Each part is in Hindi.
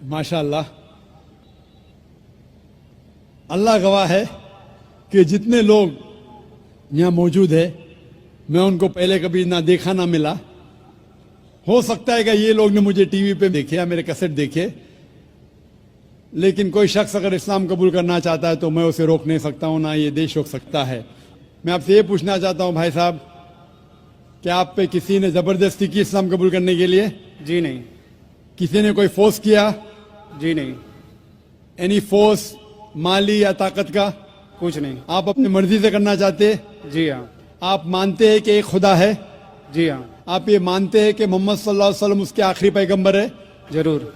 माशाअल्लाह, अल्लाह गवाह है कि जितने लोग यहाँ मौजूद है मैं उनको पहले कभी ना देखा ना मिला। हो सकता है कि ये लोग ने मुझे टीवी पे देखे या मेरे कैसेट देखे, लेकिन कोई शख्स अगर इस्लाम कबूल करना चाहता है तो मैं उसे रोक नहीं सकता हूँ, ना ये देश रोक सकता है। मैं आपसे ये पूछना चाहता हूँ भाई साहब, क्या आप पे किसी ने जबरदस्ती की इस्लाम कबूल करने के लिए? जी नहीं। किसी ने कोई फोर्स किया? जी नहीं। एनी फोर्स माली या ताकत का? कुछ नहीं। आप अपनी मर्जी से करना चाहते? जी हाँ। आप मानते हैं कि एक खुदा है? जी हाँ। आप ये मानते हैं कि मोहम्मद सल्लल्लाहु अलैहि वसल्लम उसके आखिरी पैगंबर है? जरूर।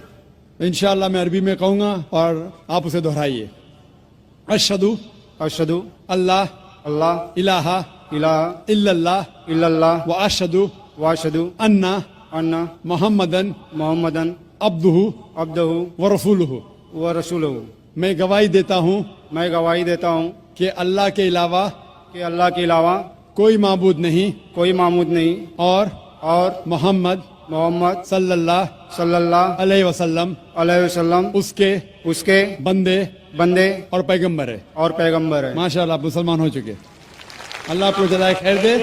इंशाअल्लाह मैं अरबी में कहूंगा और आप उसे दोहराइए। अशहदु अशहदु अल्लाह अल्लाह इलाहा इलाहा इल्लल्लाह इल्लल्लाह व अशहदु व अशहदु अन्ना अन्ना मोहम्मदन मोहम्मदन अब्दुहु अब्दुहु व रसूलुहु। व रसूलुहु। मैं गवाही देता हूँ मैं गवाही देता हूँ कि अल्लाह के अलावा कि अल्लाह के अलावा कोई माबूद नहीं कोई मामूद नहीं और मोहम्मद सल्लल्लाहु अलैहि वसल्लम उसके बंदे और पैगंबर है। और पैगंबर है। माशाअल्लाह, आप मुसलमान हो चुके। अल्लाह आपको जज़ाए खैर दे,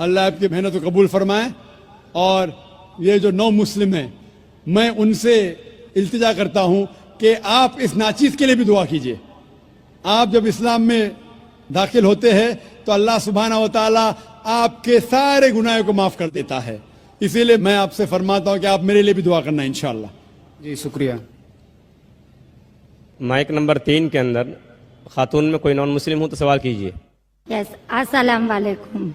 अल्लाह आपकी मेहनत को कबूल फरमाए। और ये जो नौ मुस्लिम हैं, मैं उनसे इल्तिजा करता हूं कि आप इस नाचीज के लिए भी दुआ कीजिए। आप जब इस्लाम में दाखिल होते हैं तो अल्लाह सुब्हानहू व तआला आपके सारे गुनाहों को माफ कर देता है। इसीलिए मैं आपसे फरमाता हूं कि आप मेरे लिए भी दुआ करना इंशाअल्लाह। जी शुक्रिया। माइक नंबर 3 के अंदर खातून में कोई नॉन मुस्लिम हो तो सवाल कीजिए। यस, अस्सलाम वालेकुम।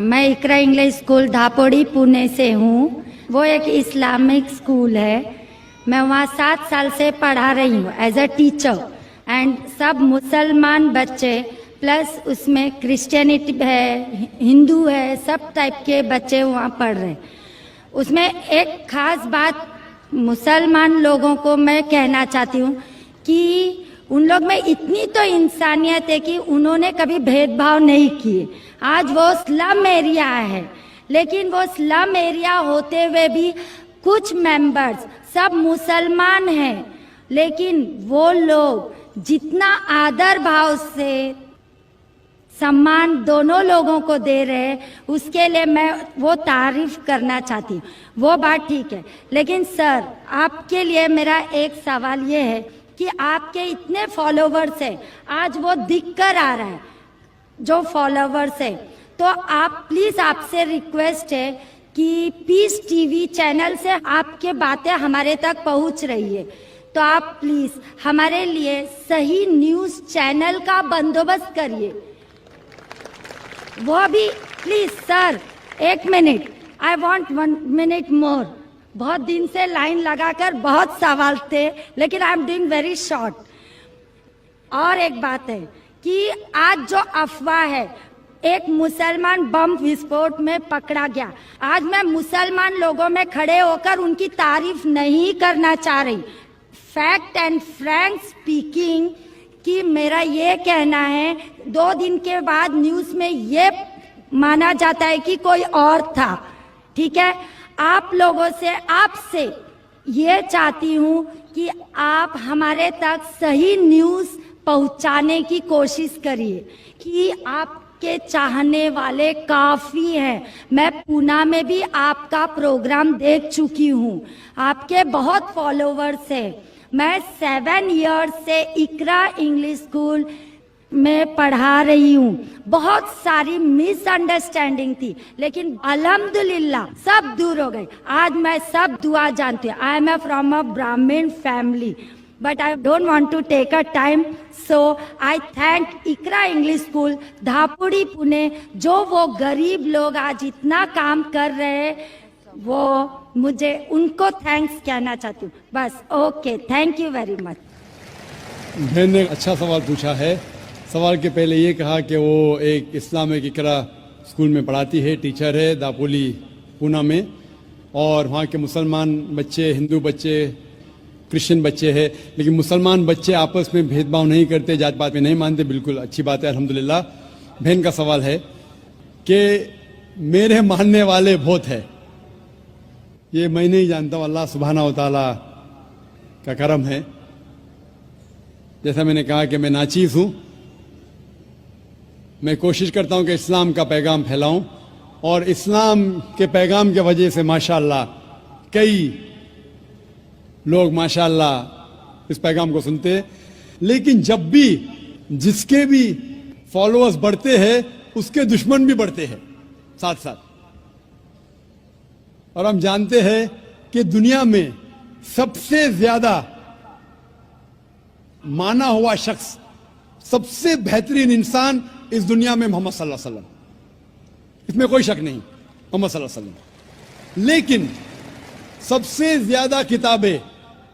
मैं इकरा इंग्लिश स्कूल धापोड़ी पुणे से हूँ। वो एक इस्लामिक स्कूल है। मैं वहाँ 7 साल से पढ़ा रही हूँ एज अ टीचर। एंड सब मुसलमान बच्चे प्लस उसमें क्रिश्चियनिटी है, हिंदू है, सब टाइप के बच्चे वहाँ पढ़ रहे हैं। उसमें एक खास बात मुसलमान लोगों को मैं कहना चाहती हूँ कि उन लोग में इतनी तो इंसानियत है कि उन्होंने कभी भेदभाव नहीं किए। आज वो स्लम एरिया है, लेकिन वो स्लम एरिया होते हुए भी कुछ मेंबर्स सब मुसलमान हैं, लेकिन वो लोग जितना आदर भाव से सम्मान दोनों लोगों को दे रहे हैं, उसके लिए मैं वो तारीफ करना चाहती हूँ। वो बात ठीक है, लेकिन सर आपके लिए मेरा एक सवाल ये है कि आपके इतने फॉलोवर्स हैं, आज वो दिख कर आ रहा है जो फॉलोवर्स है, तो आप प्लीज आपसे रिक्वेस्ट है कि पीस टीवी चैनल से आपके बातें हमारे तक पहुंच रही है, तो आप प्लीज हमारे लिए सही न्यूज चैनल का बंदोबस्त करिए। वो भी please sir, 1 minute, I want 1 minute मोर। बहुत दिन से लाइन लगाकर बहुत सवाल थे, लेकिन I am doing very short. और एक बात है कि आज जो अफवाह है, एक मुसलमान बम विस्फोट में पकड़ा गया। आज मैं मुसलमान लोगों में खड़े होकर उनकी तारीफ नहीं करना चाह रही। फैक्ट एंड फ्रैंक स्पीकिंग कि मेरा ये कहना है, 2 दिन के बाद न्यूज में ये माना जाता है कि कोई और था। ठीक है, आप लोगों से, आपसे ये चाहती हूँ कि आप हमारे तक सही न्यूज पहुंचाने की कोशिश करिए कि आपके चाहने वाले काफी हैं। मैं पूना में भी आपका प्रोग्राम देख चुकी हूँ, आपके बहुत फॉलोवर्स हैं। मैं 7 इयर्स से इकरा इंग्लिश स्कूल में पढ़ा रही हूँ। बहुत सारी मिसअंडरस्टैंडिंग थी, लेकिन अल्हम्दुलिल्लाह सब दूर हो गई। आज मैं सब दुआ जानती हूँ। आई एम फ्रॉम अ ब्राह्मण family, but I don't want to take a time, so I thank Iqra English school Dhapudi Pune, जो वो गरीब लोग आज इतना काम कर रहे हैं, वो मुझे उनको थैंक्स कहना चाहती हूँ बस। Okay, thank you very much. बहन ने अच्छा सवाल पूछा है। सवाल के पहले ये कहा कि वो एक इस्लामिक इकरा स्कूल में पढ़ाती है, टीचर है दापोली पूना में, और वहाँ के मुसलमान बच्चे, हिंदू बच्चे, क्रिश्चियन बच्चे हैं, लेकिन मुसलमान बच्चे आपस में भेदभाव नहीं करते, जात पात में नहीं मानते। बिल्कुल अच्छी बात है, अल्हम्दुलिल्लाह। बहन का सवाल है कि मेरे मानने वाले बहुत है, ये मैं नहीं जानता हूं, अल्लाह सुब्हानहू व तआला का करम है। जैसा मैंने कहा कि मैं नाचीज हूं, मैं कोशिश करता हूं कि इस्लाम का पैगाम फैलाऊं, और इस्लाम के पैगाम की वजह से माशाअल्लाह कई लोग माशाअल्लाह इस पैगाम को सुनते हैं। लेकिन जब भी जिसके भी फॉलोअर्स बढ़ते हैं उसके दुश्मन भी बढ़ते हैं साथ साथ। और हम जानते हैं कि दुनिया में सबसे ज्यादा माना हुआ शख्स, सबसे बेहतरीन इंसान इस दुनिया में मोहम्मद सल्लल्लाहु अलैहि वसल्लम, इसमें कोई शक नहीं, मोहम्मद सल्लल्लाहु अलैहि वसल्लम। लेकिन सबसे ज्यादा किताबें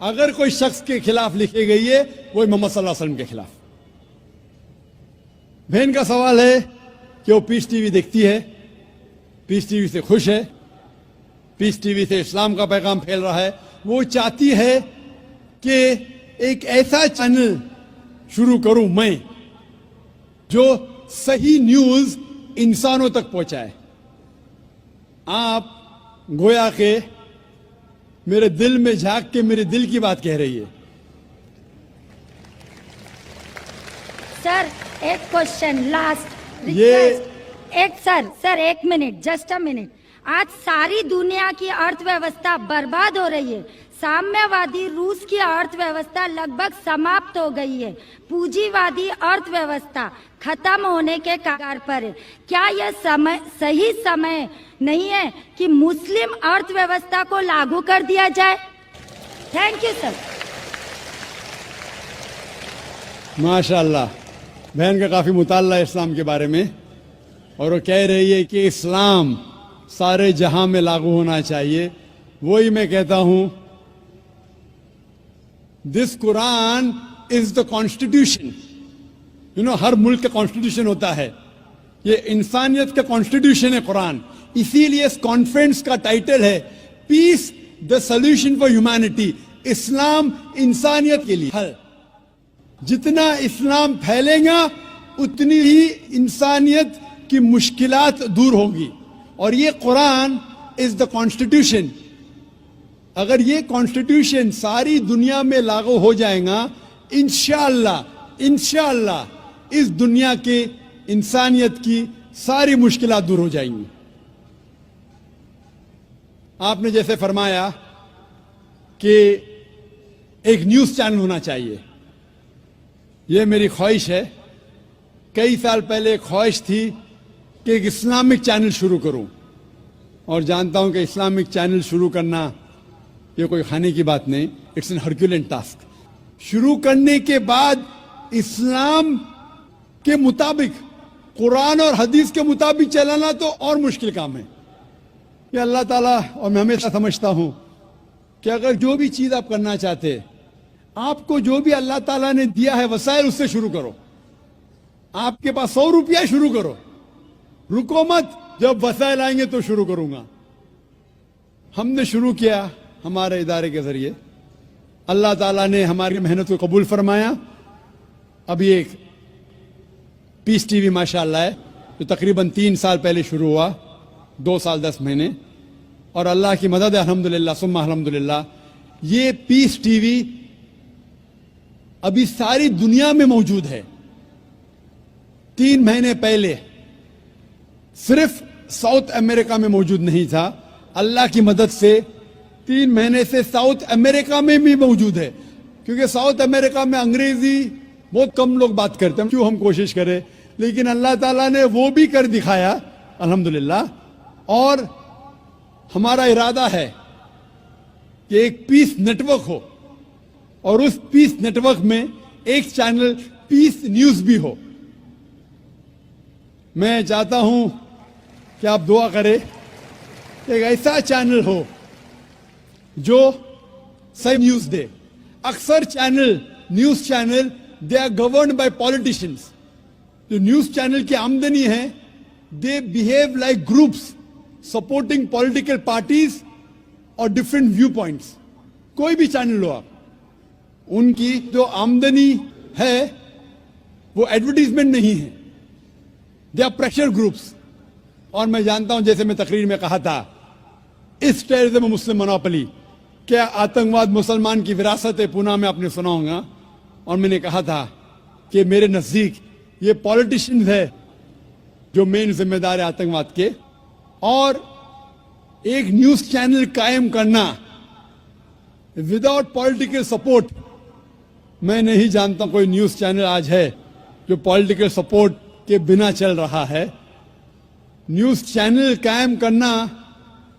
अगर कोई शख्स के खिलाफ लिखी गई है वो मोहम्मद सल्लल्लाहु अलैहि वसल्लम के खिलाफ। बहन का सवाल है कि वो पीस टीवी देखती है, पीस टीवी से खुश है, पीस टीवी से इस्लाम का पैगाम फैल रहा है। वो चाहती है कि एक ऐसा चैनल शुरू करूं मैं जो सही न्यूज इंसानों तक पहुंचाए। आप गोया के मेरे दिल में झांक के मेरे दिल की बात कह रही है। सर एक क्वेश्चन लास्ट ये- एक सर एक मिनट, जस्ट अ मिनट। आज सारी दुनिया की अर्थव्यवस्था बर्बाद हो रही है। साम्यवादी रूस की अर्थव्यवस्था लगभग समाप्त हो गई है। पूंजीवादी अर्थव्यवस्था खत्म होने के कगार पर है। क्या यह सही समय नहीं है कि मुस्लिम अर्थव्यवस्था को लागू कर दिया जाए? Thank you sir. माशाअल्लाह, बहन का काफी मुताल्ला है इस्लाम के बारे में, और वो कह रही है कि इस्लाम सारे जहां में लागू होना चाहिए। वही मैं कहता हूं, this Quran is the constitution. You know, हर मुल्क का कॉन्स्टिट्यूशन होता है, ये इंसानियत का कॉन्स्टिट्यूशन है कुरान। इसीलिए इस कॉन्फ्रेंस का टाइटल है peace the solution for humanity. Islam इंसानियत के लिए हल। जितना इस्लाम फैलेगा उतनी ही इंसानियत की मुश्किलात दूर होगी। और ये कुरान इज द कॉन्स्टिट्यूशन। अगर ये कॉन्स्टिट्यूशन सारी दुनिया में लागू हो जाएगा, इंशाअल्लाह इस दुनिया के इंसानियत की सारी मुश्किलात दूर हो जाएंगी। आपने जैसे फरमाया कि एक न्यूज चैनल होना चाहिए, यह मेरी ख्वाहिश है। कई साल पहले ख्वाहिश थी कि एक इस्लामिक चैनल शुरू करूं, और जानता हूं कि इस्लामिक चैनल शुरू करना ये कोई खाने की बात नहीं, इट्स एन हरक्यूलेन टास्क। शुरू करने के बाद इस्लाम के मुताबिक, कुरान और हदीस के मुताबिक चलाना तो और मुश्किल काम है। ये अल्लाह ताला, और मैं हमेशा समझता हूं कि अगर जो भी चीज आप करना चाहते, आपको जो भी अल्लाह ताला ने दिया है वसाइल, उससे शुरू करो। आपके पास 100 रुपया, शुरू करो, रुको मत, जब वसाइल आएंगे तो शुरू करूंगा। हमने शुरू किया हमारे इदारे के जरिए, अल्लाह ताला ने हमारी मेहनत को कबूल फरमाया। अभी एक पीस टीवी माशाअल्लाह है, जो तकरीबन 3 साल पहले शुरू हुआ, 2 साल 10 महीने, और अल्लाह की मदद है, अल्हम्दुलिल्लाह सुम्मा अल्हम्दुलिल्लाह। ये पीस टीवी अभी सारी दुनिया में मौजूद है। 3 महीने पहले सिर्फ साउथ अमेरिका में मौजूद नहीं था, अल्लाह की मदद से 3 महीने से साउथ अमेरिका में भी मौजूद है। क्योंकि साउथ अमेरिका में अंग्रेजी बहुत कम लोग बात करते हैं, क्यों हम कोशिश करें, लेकिन अल्लाह ताला ने वो भी कर दिखाया अल्हम्दुलिल्लाह। और हमारा इरादा है कि एक पीस नेटवर्क हो, और उस पीस नेटवर्क में एक चैनल पीस न्यूज भी हो। मैं चाहता हूं कि आप दुआ करें, एक ऐसा चैनल हो जो सही न्यूज दे। अक्सर channel, news channel, they are governed by politicians. जो न्यूज चैनल की आमदनी है, they behave like groups supporting political parties और डिफरेंट व्यू पॉइंट्स। कोई भी चैनल लो आप, उनकी जो आमदनी है वो एडवर्टीजमेंट नहीं है, दे आर प्रेशर ग्रुप्स। और मैं जानता हूं, जैसे मैं तकरीर में कहा था इस टेररिज्म मुस्लिम मोनोपोली, क्या आतंकवाद मुसलमान की विरासत है, पुणे में आपने सुना होगा। और मैंने कहा था कि मेरे नजदीक ये पॉलिटिशियंस है जो मेन जिम्मेदार है आतंकवाद के, और एक न्यूज चैनल कायम करना विदाउट पॉलिटिकल सपोर्ट, मैं नहीं जानता कोई न्यूज चैनल आज है जो पॉलिटिकल सपोर्ट के बिना चल रहा है। न्यूज चैनल कायम करना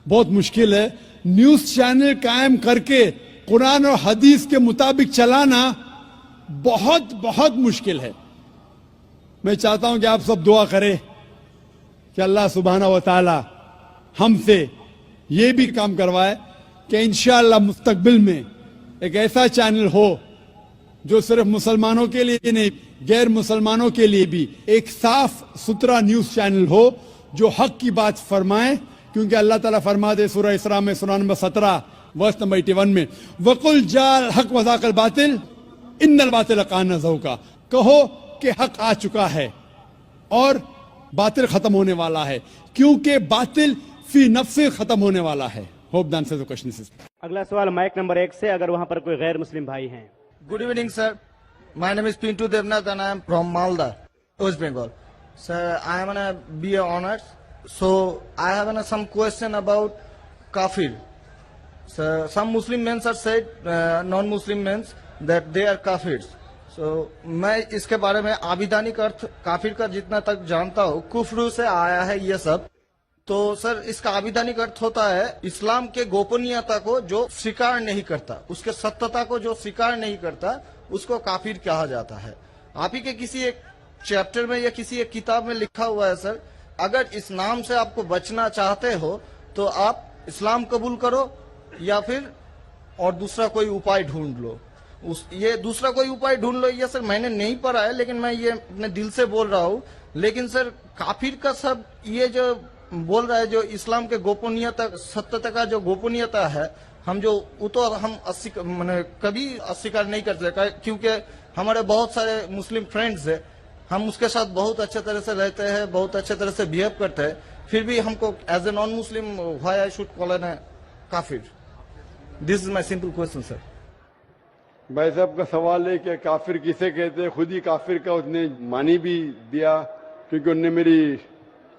बहुत मुश्किल है। न्यूज चैनल कायम करके कुरान और हदीस के मुताबिक चलाना बहुत बहुत मुश्किल है। मैं चाहता हूं कि आप सब दुआ करें कि अल्लाह सुब्हाना व तआला हमसे ये भी काम करवाए कि इंशाअल्लाह मुस्तकबिल में एक ऐसा चैनल हो जो सिर्फ मुसलमानों के लिए नहीं, गैर मुसलमानों के लिए भी एक साफ सुथरा न्यूज चैनल हो जो हक की बात फरमाए। क्योंकि अल्लाह ताला फरमाते सूरह इसरा में सूरह नंबर 17 वर्स नंबर 81 में, वकुल जाल हक वज़ाकल बातिल इन्नल बातिल कान ज़हूका, कहो कि हक आ चुका है और बातिल खत्म होने वाला है, क्योंकि बातिल फी नफ्से खत्म होने वाला है। Hope the answer the question is. अगला सवाल माइक नंबर 1 से, अगर वहां पर कोई गैर मुस्लिम भाई हैं। Good evening, sir. My name is Pintu Devnath and I am from Malda, West Bengal. Sir, I am on a BA honors. So, I have some question about kafir. Sir, some Muslim men are said, non-Muslim men, that they are kafirs. So, मैं इसके बारे में आविधानिक अर्थ काफिर का जितना तक जानता हूँ, कुफ्र से आया है ये सब। तो सर, इसका आविधानिक अर्थ होता है इस्लाम के गोपनीयता को जो स्वीकार नहीं करता, उसके सत्यता को जो स्वीकार नहीं करता, उसको काफिर कहा जाता है। आप ही के किसी एक चैप्टर में या किसी एक किताब में लिखा हुआ है सर, अगर इस नाम से आपको बचना चाहते हो तो आप इस्लाम कबूल करो या फिर और दूसरा कोई उपाय ढूंढ लो। ये दूसरा कोई उपाय ढूंढ लो, ये सर मैंने नहीं पढ़ा है, लेकिन मैं ये अपने दिल से बोल रहा हूँ। लेकिन सर, काफिर का सब ये जो बोल रहा है, जो इस्लाम के गोपनीयता सत्यता का जो गोपनीयता है, हम जो वो तो हम कभी अस्वीकार नहीं करते, क्योंकि हमारे बहुत सारे मुस्लिम फ्रेंड्स है, हम उसके साथ बहुत अच्छे तरह से रहते हैं, बहुत अच्छे तरह से बिहेव करते हैं, फिर भी हमको as a non Muslim why I should call an काफिर? This is my simple question sir. भाई साहब का सवाल है कि काफिर किसे कहते हैं। खुद ही काफिर का उसने मानी भी दिया, क्योंकि उनने मेरी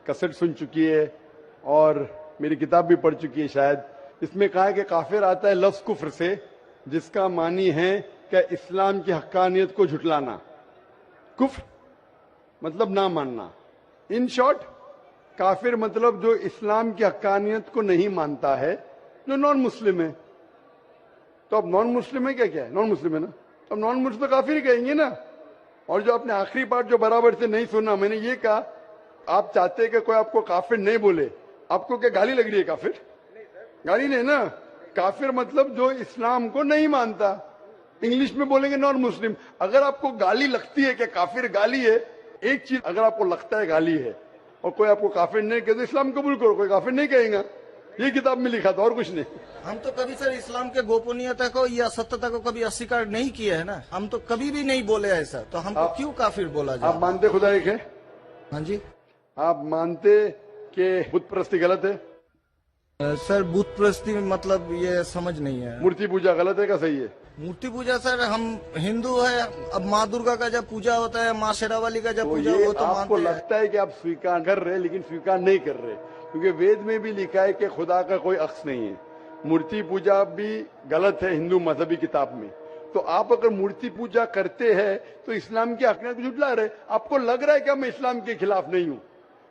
कसट सुन चुकी है और मेरी किताब भी पढ़ चुकी है शायद। इसमें कहा है कि काफिर आता है लफ्ज कुफ्र से, जिसका मानी है कि इस्लाम की हक्कानियत को झुटलाना। कुफ्र मतलब ना मानना। इन शॉर्ट, काफिर मतलब जो इस्लाम की हक्कानियत को नहीं मानता है, जो नॉन मुस्लिम है। तो अब नॉन मुस्लिम है क्या है? नॉन मुस्लिम है ना, अब नॉन मुस्लिम तो काफिर ही कहेंगे ना। और जो आपने आखिरी पार्ट जो बराबर से नहीं सुना, मैंने ये कहा, आप चाहते हैं कि कोई आपको काफिर नहीं बोले, आपको क्या गाली लग रही है? काफिर गाली नहीं ना। काफिर मतलब जो इस्लाम को नहीं मानता। इंग्लिश में बोलेंगे नॉन मुस्लिम। अगर आपको गाली लगती है कि काफिर गाली है, एक चीज अगर आपको लगता है गाली है और कोई आपको काफिर नहीं कहते, इस्लाम कबूल करो, कोई काफिर नहीं कहेगा। ये किताब में लिखा था और कुछ नहीं। हम तो कभी सर इस्लाम के गोपनीयता को या सत्यता को कभी अस्वीकार नहीं किया है ना, हम तो कभी भी नहीं बोले ऐसा, तो हमको क्यों काफिर बोला जाए? आप मानते खुदा एक है? हाँ जी। आप मानते कि बुत परस्ती गलत है? सर, बुत परस्ती मतलब ये समझ नहीं है। मूर्ति पूजा गलत है का सही है? मूर्ति पूजा सर, हम हिंदू है, अब माँ दुर्गा का जब पूजा होता है, माँ शेरावाली का जब पूजा हो तो आपको लगता है कि आप स्वीकार कर रहे हैं, लेकिन स्वीकार नहीं कर रहे, क्योंकि वेद में भी लिखा है कि खुदा का कोई अक्स नहीं है। मूर्ति पूजा भी गलत है हिंदू मजहबी किताब में। तो आप अगर मूर्ति पूजा करते हैं तो इस्लाम की हकीकत को झुठला रहे। आपको लग रहा है कि मैं इस्लाम के खिलाफ नहीं हूं,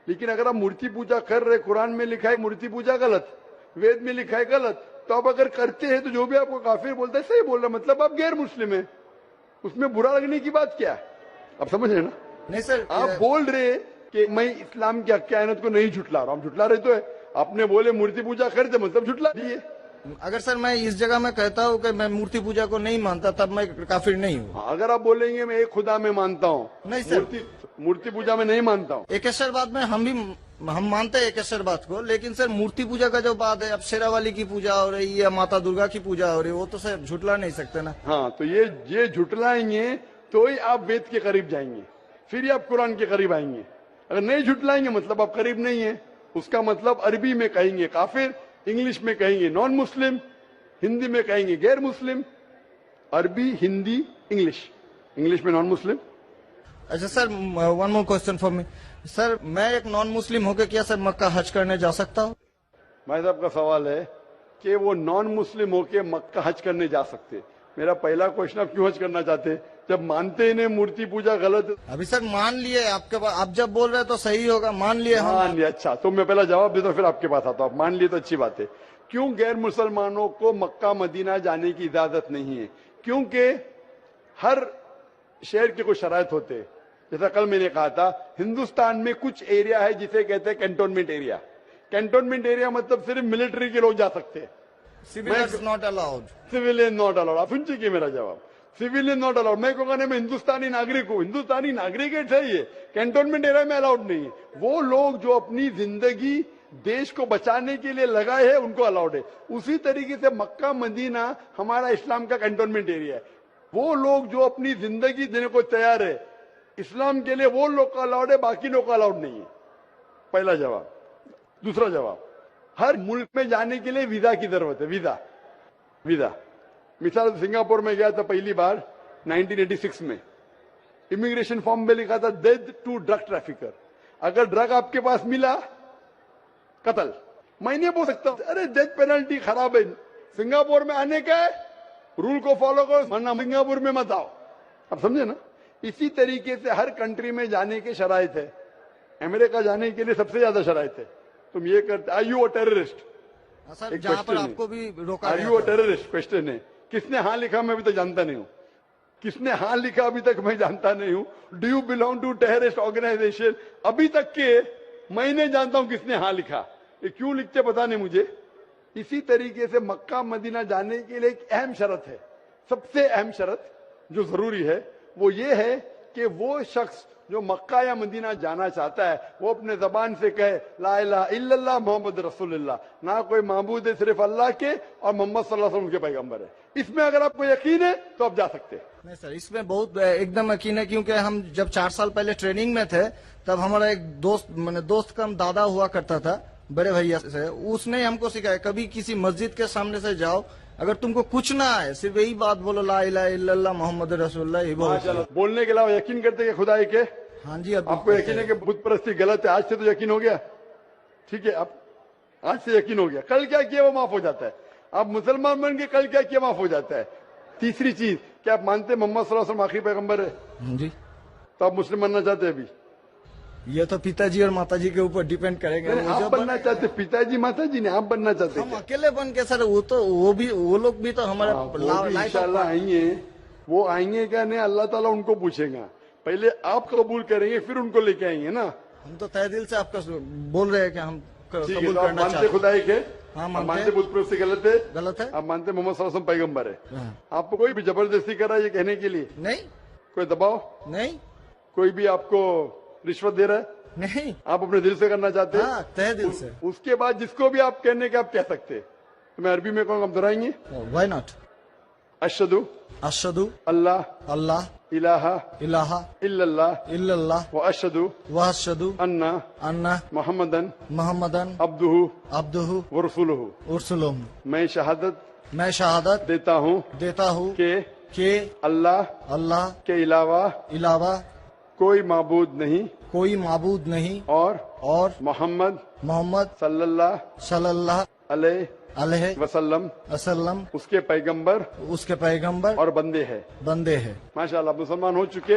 लेकिन अगर आप मूर्ति पूजा कर रहे, कुरान में लिखा है मूर्ति पूजा गलत, वेद में लिखा है गलत, तो आप अगर करते हैं तो जो भी आपको काफिर बोलता है सही बोल रहा, मतलब आप गैर मुस्लिम है। उसमें बुरा लगने की बात क्या है? आप समझ रहे ना? नहीं सर, आप बोल रहे कि मैं इस्लाम की हकीकत को नहीं झुटला रहा हूं। झुटला रहे तो है, आपने बोले मूर्ति पूजा करते मतलब झुटला दिए। अगर सर मैं इस जगह में कहता हूँ कि मैं मूर्ति पूजा को नहीं मानता, तब मैं काफिर नहीं हूँ। अगर आप बोलेंगे मैं एक खुदा में मानता हूँ, नहीं सर, मूर्ति पूजा में नहीं मानता हूँ। एकेश्वरवाद में हम मानते हैं एकेश्वरवाद को, लेकिन सर मूर्ति पूजा का जो बात है, अब शेरावाली की पूजा हो रही है, माता दुर्गा की पूजा हो रही है, वो तो सर झुटला नहीं सकते ना। हाँ, तो ये झुटलाएंगे तो ही आप वेद के करीब जाएंगे, फिर ही आप कुरान के करीब आएंगे। अगर नहीं झुटलाएंगे मतलब आप करीब नहीं है। उसका मतलब अरबी में कहेंगे काफिर, इंग्लिश में कहेंगे नॉन मुस्लिम, हिंदी में कहेंगे गैर मुस्लिम, अरबी, हिंदी, इंग्लिश। इंग्लिश में नॉन मुस्लिम। अच्छा sir, one more question for me sir, मैं एक नॉन मुस्लिम होकर क्या सर मक्का हज करने जा सकता हूँ? भाई साहब का सवाल है कि वो नॉन मुस्लिम होके मक्का हज करने जा सकते। मेरा पहला क्वेश्चन, आप क्यों हज करना चाहते? जब मानते ही नहीं मूर्ति पूजा गलत है। अभी सर मान लिए आपके पास, आप जब बोल रहे हैं तो सही होगा, मान लिए हम। मान लिया, अच्छा तो मैं पहला जवाब देता हूं, फिर आपके पास आता हूं। आप मान लिए तो अच्छी बात है। क्यों गैर मुसलमानों को मक्का मदीना जाने की इजाजत नहीं है? क्योंकि हर शहर के कुछ शराइत होते हैं। जैसा कल मैंने कहा था, हिंदुस्तान में कुछ एरिया है जिसे कहते हैं कैंटोनमेंट एरिया। कैंटोनमेंट एरिया मतलब सिर्फ मिलिट्री के लोग जा सकते हैं, civilians not allowed. Civilian not allowed. आप सुन चुके मेरा जवाब, सिविलियन नॉट अलाउड। मैं कहूंगा नहीं, मैं हिंदुस्तानी नागरिक हूं, हिंदुस्तानी नागरिक है सही है, कैंटोनमेंट एरिया में अलाउड नहीं है। वो लोग जो अपनी जिंदगी देश को बचाने के लिए लगाए हैं उनको अलाउड है। उसी तरीके से मक्का मदीना हमारा इस्लाम का कैंटोनमेंट एरिया है। वो लोग जो अपनी जिंदगी देने को तैयार है इस्लाम के लिए, वो लोग का अलाउड है, बाकी लोग का अलाउड नहीं है। पहला जवाब। दूसरा जवाब, हर मुल्क में जाने के लिए वीजा की जरूरत है। वीजा मिसाल, सिंगापुर में गया था पहली बार 1986 में। इमिग्रेशन फॉर्म में लिखा था डेथ टू ड्रग ट्रैफिकर। अगर ड्रग आपके पास मिला, कत्ल। मैं नहीं बोल सकता अरे डेथ पेनल्टी खराब है। सिंगापुर में आने का है, रूल को फॉलो करो, वरना सिंगापुर में मत आओ। आप समझे ना? इसी तरीके से हर कंट्री में जाने के शराइत है। अमेरिका जाने के लिए सबसे ज्यादा शराइत है। तुम ये करते, are you a terrorist? Sir जहाँ पर आपको भी रोका are you a terrorist question है। किसने हाँ लिखा मैं अभी तक जानता नहीं हूं। किसने हाँ लिखा अभी तक मैं जानता नहीं हूं। Do you belong to terrorist organization? अभी तक के मैं नहीं जानता हूं किसने हाँ लिखा। ये क्यों लिखते पता नहीं मुझे। इसी तरीके से मक्का मदीना जाने के लिए एक अहम शर्त है, सबसे अहम शर्त जो जरूरी है वो ये है कि वो शख्स जो मक्का या मदीना जाना चाहता है वो अपने जबान से कहे ला इलाहा इल्लल्लाह मोहम्मद रसूलुल्लाह, ना कोई माबूद है सिर्फ अल्लाह के, और मोहम्मद सल्लल्लाहु अलैहि वसल्लम के पैगंबर है। इसमें अगर आपको यकीन है तो आप जा सकते हैं। नहीं सर, इसमें बहुत एकदम यकीन है, क्योंकि हम जब 4 साल पहले ट्रेनिंग में थे तब हमारा एक दोस्त, मैंने दोस्त का दादा हुआ करता था, बड़े भैया से, उसने हमको सिखाया कभी किसी मस्जिद के सामने से जाओ, अगर तुमको कुछ ना आए सिर्फ यही बात बोलो ला इलाहा इल्लल्लाह मोहम्मद रसूलुल्लाह। ये बोलो। बोलने के अलावा यकीन करते हैं खुदाई के? हाँ जी। आपको यकीन है कि बुत परस्ती गलत है? आज से तो यकीन हो गया, ठीक है? अब आज से यकीन हो गया, कल क्या किया वो माफ हो जाता है। आप मुसलमान बन के कल क्या किया माफ हो जाता है। तीसरी चीज, क्या आप मानते मोहम्मद सल्लल्लाहु अलैहि वसल्लम आखिरी पैगंबर है? हाँ जी। तो आप मुस्लिम बनना चाहते हैं? अभी ये तो पिताजी और माताजी के ऊपर डिपेंड करेंगे। आप बनना चाहते, पिताजी माताजी ने, आप बनना चाहते? हम अकेले बन के सर, वो लोग भी तो हमारे लाइफ इंशाल्लाह आएंगे। वो आएंगे क्या नहीं, अल्लाह ताला उनको पूछेगा। पहले आप कबूल करेंगे फिर उनको लेके आएंगे ना। हम तो तहे दिल से आपका बोल रहे हैं कि हम कबूल आप करना मानते चाहते हैं। खुदाई के? हाँ, आप मानते बुत परस्ती गलत है? गलत है। आप मानते मोहम्मद सल्लल्लाहु अलैहि वसल्लम पैगंबर है? हाँ। आपको कोई भी जबरदस्ती करा ये कहने के लिए? नहीं। कोई दबाव नहीं। कोई भी आपको रिश्वत दे रहा है? नहीं। आप अपने दिल से करना चाहते हैं? हाँ, तहे दिल से। उसके बाद जिसको भी आप कहने के आप कह सकते हैं। तो मैं अरबी में कहूँगा, आप दोहराएंगे? Why not? अशहदु अशहदु अल्लाह अल्लाह इलाहा इलाहा इल्लल्लाह इल्लल्लाह व अशहदु व अशहदु अन्ना अन्ना मोहम्मदन मोहम्मदन अब्दुहु अब्दुहु व रसूलुहु। उरसुलुहु। मैं शहादत मैं शहादत देता हूँ देता हूँ कि कि अल्लाह अल्लाह के अलावा इलावा कोई माबूद नहीं कोई माबूद नहीं और मोहम्मद मोहम्मद सल्लल्लाहु अलैहि वसल्लम वसल्लम उसके पैगंबर उसके पैगंबर और बंदे है। माशाल्लाह मुसलमान हो चुके।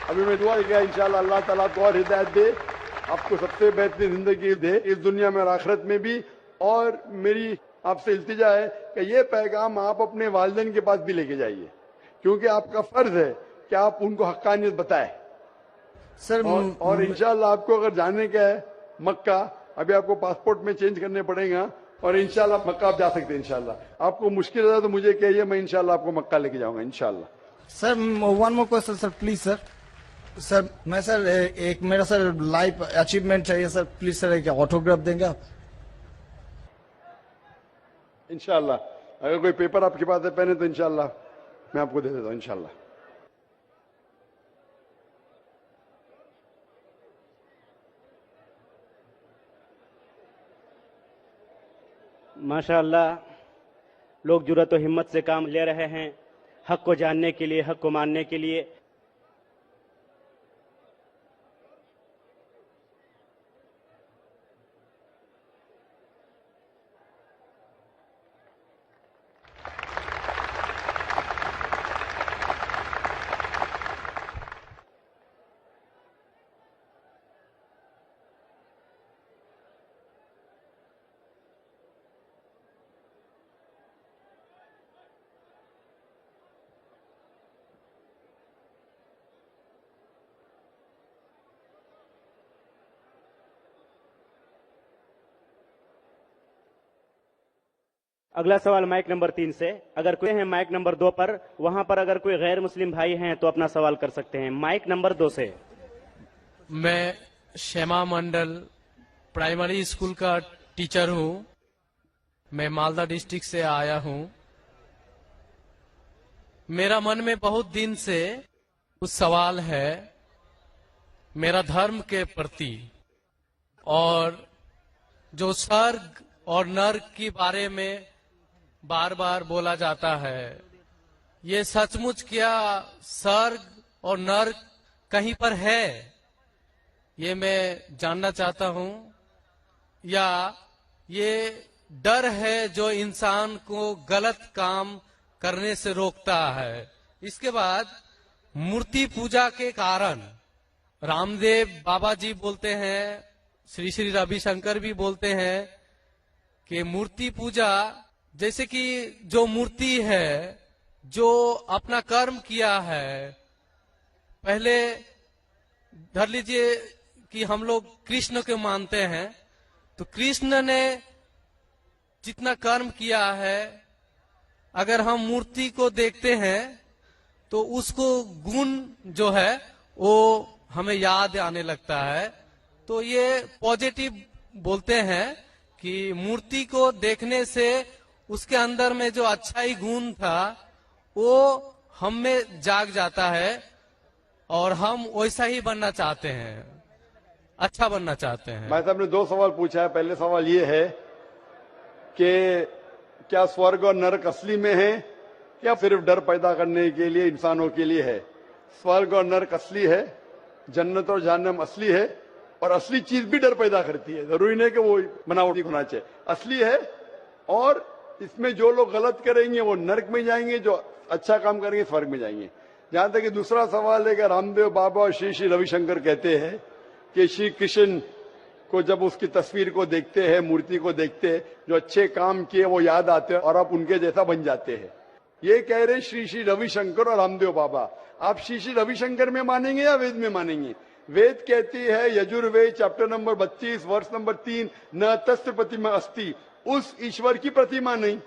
अभी मैं दुआ किया इंशाल्लाह अल्लाह ताला को और हिदायत दे, आपको सबसे बेहतरीन जिंदगी दे इस दुनिया में और आखिरत में भी। और मेरी आपसे इल्तिजा है कि ये पैगाम आप अपने वालिदैन के पास भी लेके जाइए, क्योंकि आपका फर्ज है कि आप उनको हक्कानियत बताएं। सर और इंशाल्लाह आपको अगर जाने का है मक्का, अभी आपको पासपोर्ट में चेंज करने पड़ेगा, और इंशाल्लाह मक्का आप जा सकते हैं। इंशाल्लाह आपको मुश्किल है तो मुझे कहिए, मैं इंशाल्लाह आपको मक्का लेके जाऊंगा इंशाल्लाह। Sir one more question sir, please sir. Sir मैं सर एक मेरा सर लाइफ अचीवमेंट चाहिए सर, प्लीज सर एक ऑटोग्राफ देंगे आप? इंशाल्लाह अगर कोई पेपर आपके पास है पहने तो इंशाल्लाह मैं आपको दे देता हूँ इंशाल्लाह। माशाअल्लाह, लोग जुर्रत और हिम्मत से काम ले रहे हैं हक को जानने के लिए, हक को मानने के लिए। अगला सवाल माइक नंबर 3 से। अगर कोई है माइक नंबर 2 पर, वहां पर अगर कोई गैर मुस्लिम भाई हैं तो अपना सवाल कर सकते हैं। माइक नंबर 2 से। मैं श्यामा मंडल प्राइमरी स्कूल का टीचर हूं। मैं मालदा डिस्ट्रिक्ट से आया हूं। मेरा मन में बहुत दिन से कुछ सवाल है मेरा धर्म के प्रति, और जो स्वर्ग और नर्क के बारे में बार बार बोला जाता है, ये सचमुच क्या स्वर्ग और नर्क कहीं पर है, ये मैं जानना चाहता हूं, या ये डर है जो इंसान को गलत काम करने से रोकता है। इसके बाद मूर्ति पूजा के कारण रामदेव बाबा जी बोलते हैं, श्री श्री रविशंकर भी बोलते हैं कि मूर्ति पूजा, जैसे कि जो मूर्ति है जो अपना कर्म किया है, पहले धर लीजिए कि हम लोग कृष्ण को मानते हैं, तो कृष्ण ने जितना कर्म किया है, अगर हम मूर्ति को देखते हैं तो उसको गुण जो है वो हमें याद आने लगता है। तो ये पॉजिटिव बोलते हैं कि मूर्ति को देखने से उसके अंदर में जो अच्छाई गुण था वो हम में जाग जाता है और हम वैसा ही बनना चाहते हैं, अच्छा बनना चाहते हैं। भाई साहब ने 2 सवाल पूछा है। पहले सवाल ये है कि क्या स्वर्ग और नरक असली में है या सिर्फ डर पैदा करने के लिए इंसानों के लिए है? स्वर्ग और नरक असली है, जन्नत और जहन्नम असली है, और असली चीज भी डर पैदा करती है। जरूरी नहीं कि वो बनावटी होना चाहिए, असली है। और इसमें जो लोग गलत करेंगे वो नरक में जाएंगे, जो अच्छा काम करेंगे स्वर्ग में जाएंगे। जहां तक कि दूसरा सवाल है कि रामदेव बाबा और श्री श्री रविशंकर कहते हैं कि श्री कृष्ण को जब उसकी तस्वीर को देखते हैं, मूर्ति को देखते हैं, जो अच्छे काम किए वो याद आते हैं और आप उनके जैसा बन जाते हैं। ये कह रहे श्री श्री रविशंकर और रामदेव बाबा। आप श्री श्री रविशंकर में मानेंगे या वेद में मानेंगे? वेद कहती है, यजुर्वेद चैप्टर नंबर 32 वर्ष नंबर 3, न तस्य प्रतिमा अस्ति, उस ईश्वर की प्रतिमा नहीं।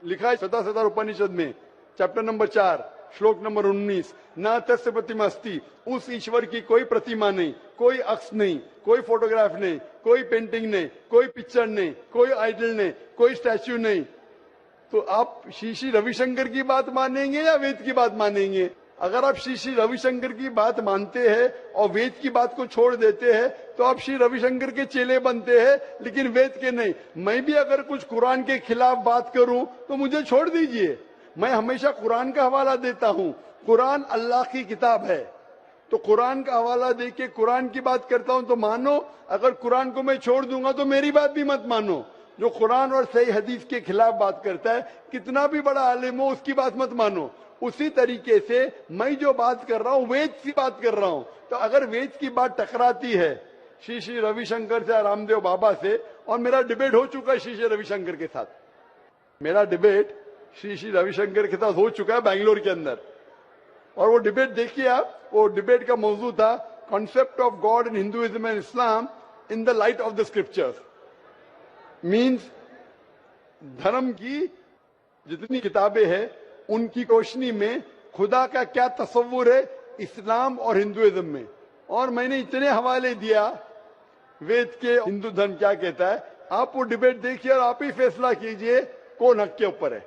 लिखा है शतसहस्र उपनिषद में चैप्टर नंबर 4 श्लोक नंबर 19, न तस्य प्रतिमा अस्ति, उस ईश्वर की कोई प्रतिमा नहीं, कोई अक्ष नहीं, कोई फोटोग्राफ नहीं, कोई पेंटिंग नहीं, कोई पिक्चर नहीं, कोई आइडल नहीं, कोई स्टैच्यू नहीं। तो आप श्री श्री रविशंकर की बात मानेंगे या वेद की बात मानेंगे? अगर आप श्री श्री रविशंकर की बात मानते हैं और वेद की बात को छोड़ देते हैं तो आप श्री रविशंकर के चेले बनते हैं, लेकिन वेद के नहीं। मैं भी अगर कुछ कुरान के खिलाफ बात करूं तो मुझे छोड़ दीजिए। मैं हमेशा कुरान का हवाला देता हूं। कुरान अल्लाह की किताब है, तो कुरान का हवाला देके कुरान की बात करता हूं तो मानो। अगर कुरान को मैं छोड़ दूंगा तो मेरी बात भी मत मानो। जो कुरान और सही हदीस के खिलाफ बात करता है, कितना भी बड़ा आलिम हो, उसकी बात मत मानो। उसी तरीके से मैं जो बात कर रहा हूं वेद की बात कर रहा हूं। तो अगर वेद की बात टकराती है श्री श्री रविशंकर से, रामदेव बाबा से, और मेरा डिबेट हो चुका है श्री श्री रविशंकर के साथ, मेरा डिबेट श्री श्री रविशंकर के साथ हो चुका है बेंगलोर के अंदर। और वो डिबेट देखिए आप, वो डिबेट का मौजू था concept of God in Hinduism and Islam in the light of the scriptures. Means धर्म की जितनी किताबें हैं उनकी रोशनी में खुदा का क्या तस्वुर है इस्लाम और हिंदुइज्म में। और मैंने इतने हवाले दिया वेद के, हिंदू धर्म क्या कहता है। आप वो डिबेट देखिए और आप ही फैसला कीजिए कौन हक के ऊपर है।